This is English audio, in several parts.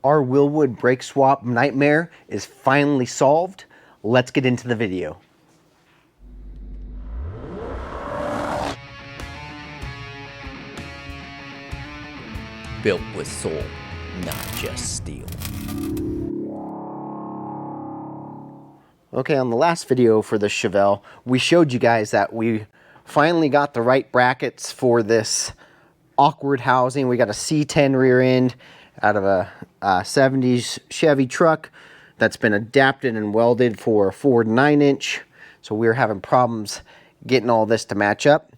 Our Wilwood brake swap nightmare is finally solved. Let's get into the video. Built with soul, not just steel. Okay, on the last video for the Chevelle, we showed you guys that we finally got the right brackets for this awkward housing. We got a C10 rear end out of a 70s Chevy truck that's been adapted and welded for a Ford 9-inch. So we were having problems getting all this to match up.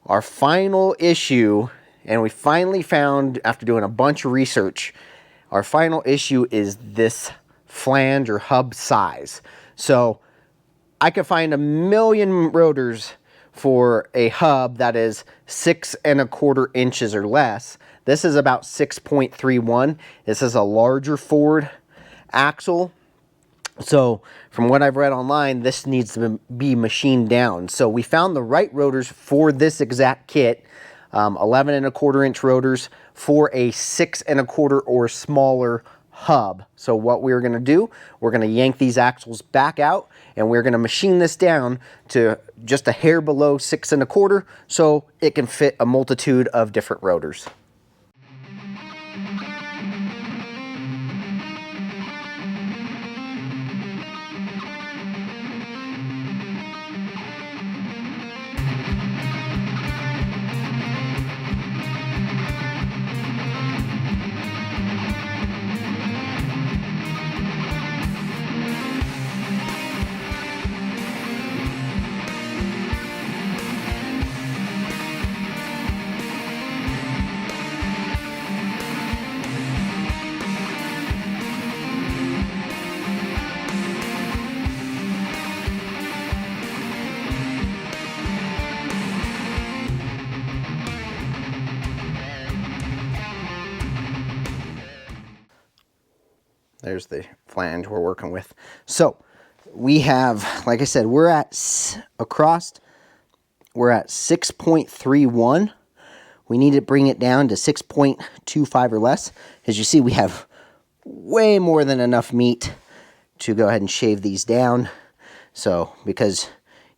Our final issue, and we finally found, after doing a bunch of research, our final issue is this flange or hub size. So I could find a million rotors for a hub that is 6 1/4 inches or less. This is about 6.31. This is a larger Ford axle. So from what I've read online, this needs to be machined down. So we found the right rotors for this exact kit, 11 1/4 inch rotors for a 6 1/4 or smaller hub. So what we're going to do, we're going to yank these axles back out and we're going to machine this down to just a hair below 6 1/4 so it can fit a multitude of different rotors. There's the flange we're working with. So we have, like I said, we're at 6.31. We need to bring it down to 6.25 or less. As you see, we have way more than enough meat to go ahead and shave these down. So, because,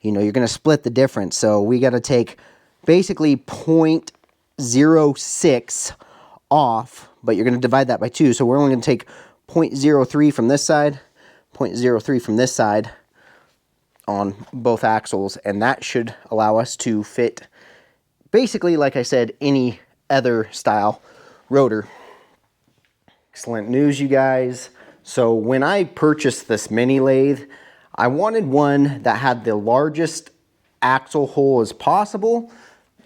you know, you're going to split the difference. So we got to take basically 0.06 off, but you're going to divide that by 2. So we're only going to take 0.03 from this side, 0.03 from this side on both axles, and that should allow us to fit basically, like I said, any other style rotor. Excellent news, you guys. So when I purchased this mini lathe, I wanted one that had the largest axle hole as possible.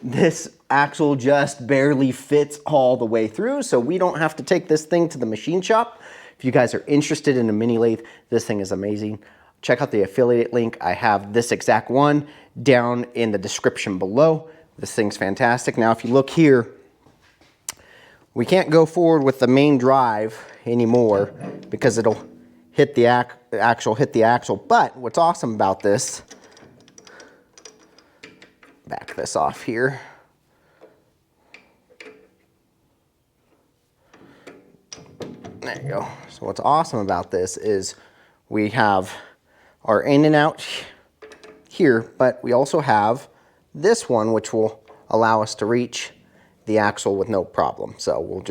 This axle just barely fits all the way through, so we don't have to take this thing to the machine shop. If you guys are interested in a mini lathe, this thing is amazing. Check out the affiliate link. I have this exact one down in the description below. This thing's fantastic. Now, if you look here, we can't go forward with the main drive anymore because it'll hit the axle. But what's awesome about this, back this off here. There you go. So what's awesome about this is we have our in and out here, but we also have this one, which will allow us to reach the axle with no problem. So we'll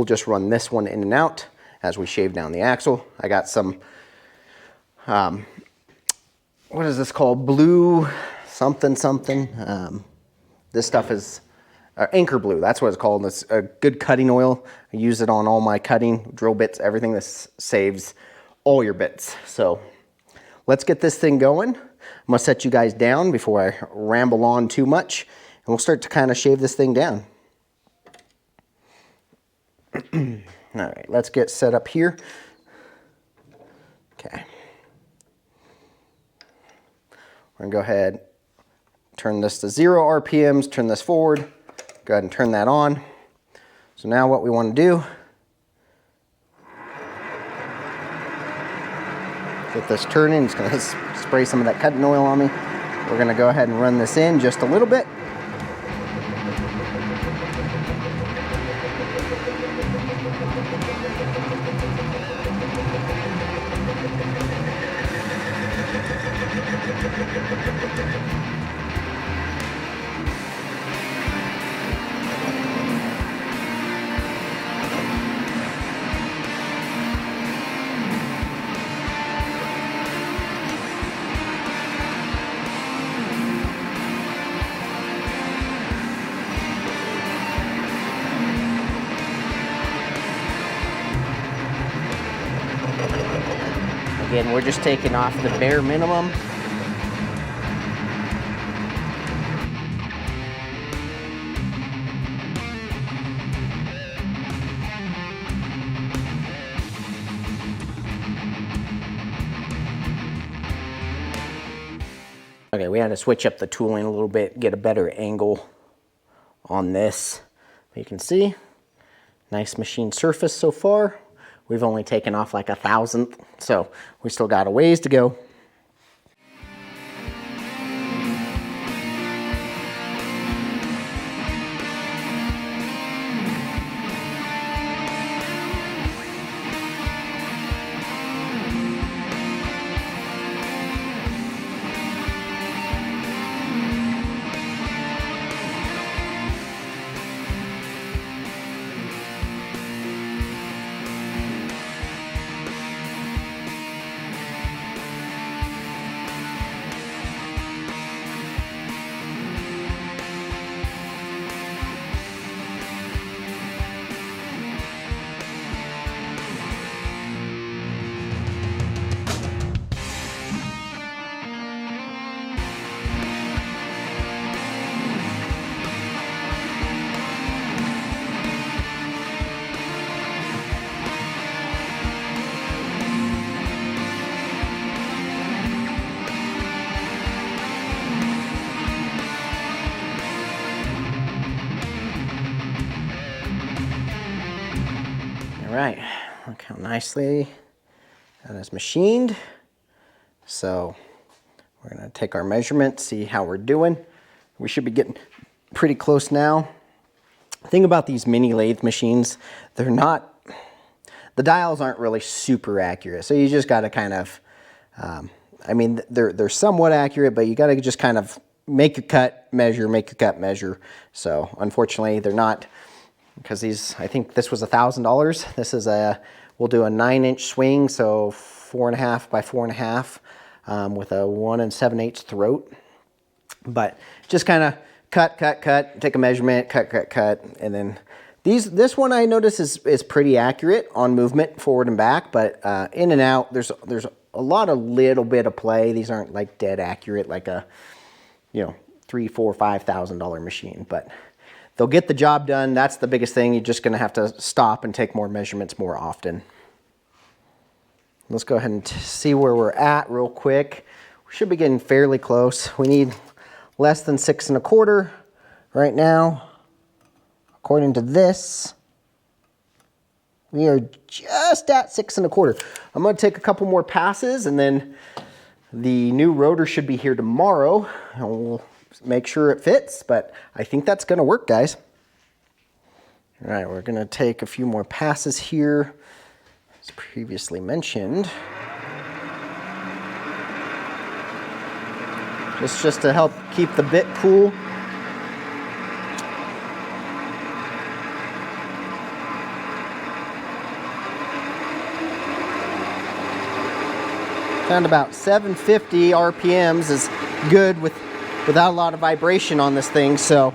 just run this one in and out as we shave down the axle. I got some, what is this called? Blue something. This stuff is anchor blue, that's what it's called. It's a good cutting oil. I use it on all my cutting, drill bits, everything. This saves all your bits. So let's get this thing going. I'm gonna set you guys down before I ramble on too much, and we'll start to kind of shave this thing down. All right, let's get set up here. Okay. We're gonna go ahead, turn this to 0 RPMs, turn this forward. Go ahead and turn that on. So now what we want to do, get this turning. It's going to spray some of that cutting oil on me. We're going to go ahead and run this in just a little bit. Again, we're just taking off the bare minimum. Okay, we had to switch up the tooling a little bit, get a better angle on this. You can see, nice machine surface so far. We've only taken off like 1/1000th, so we still got a ways to go. All right, look how nicely that is machined. So we're gonna take our measurement, see how we're doing. We should be getting pretty close now. The thing about these mini lathe machines, they're not, the dials aren't really super accurate. So you just gotta kind of, I mean, they're somewhat accurate, but you gotta just kind of make your cut, measure, make your cut, measure. So unfortunately, they're not, because these, I think this was $1,000. This is we'll do a 9-inch swing, so 4.5 by 4.5 with a 1 7/8 throat. But just kind of cut, take a measurement, cut, and then this one I notice is pretty accurate on movement forward and back, but in and out, there's a lot of little bit of play. These aren't like dead accurate like a, you know, $3,000, $4,000, $5,000 machine, but they'll get the job done. That's the biggest thing. You're just gonna have to stop and take more measurements more often. Let's go ahead and see where we're at real quick. We should be getting fairly close. We need less than 6 1/4 right now. According to this, we are just at 6 1/4. I'm gonna take a couple more passes and then the new rotor should be here tomorrow. And we'll make sure it fits, but I think that's gonna work, guys. All right, we're gonna take a few more passes here, as previously mentioned. Just to help keep the bit cool. Found about 750 RPMs is good without a lot of vibration on this thing, so.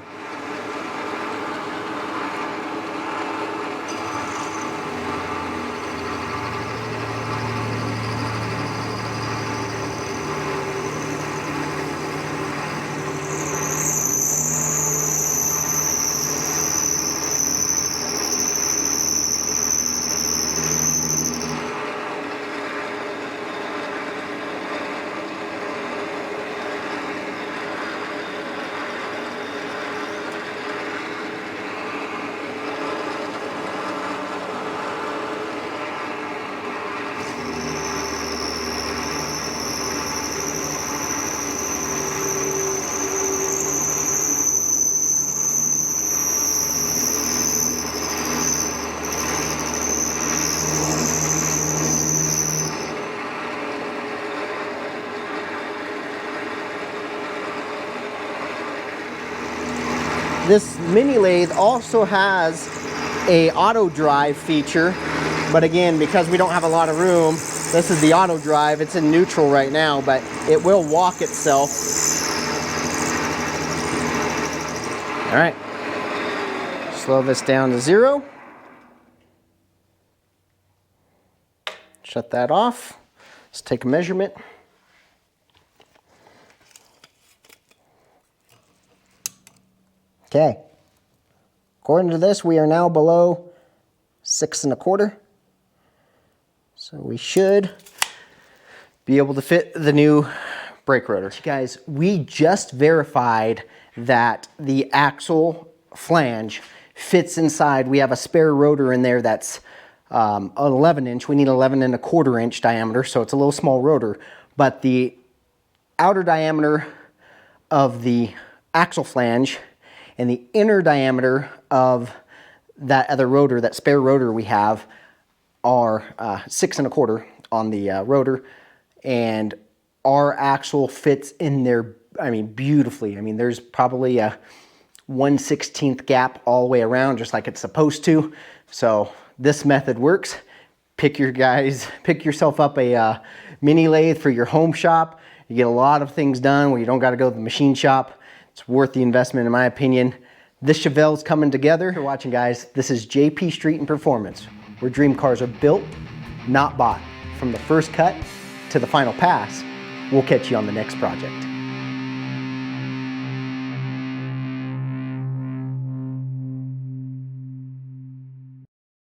This mini lathe also has a auto drive feature, but again, because we don't have a lot of room, this is the auto drive. It's in neutral right now, but it will walk itself. All right, slow this down to 0. Shut that off. Let's take a measurement. Okay. According to this, we are now below 6 1/4. So we should be able to fit the new brake rotor. Guys, we just verified that the axle flange fits inside. We have a spare rotor in there that's an 11 inch. We need 11 1/4 inch diameter, so it's a little small rotor. But the outer diameter of the axle flange and the inner diameter of that other rotor, that spare rotor we have, are 6 1/4 on the rotor, and our axle fits in there, I mean, beautifully. I mean, there's probably a 1/16 gap all the way around, just like it's supposed to. So this method works. Pick yourself up a mini lathe for your home shop. You get a lot of things done where you don't got to go to the machine shop. It's worth the investment, in my opinion. This Chevelle's coming together. If you're watching, guys, this is JP Street and Performance, where dream cars are built, not bought. From the first cut to the final pass, we'll catch you on the next project.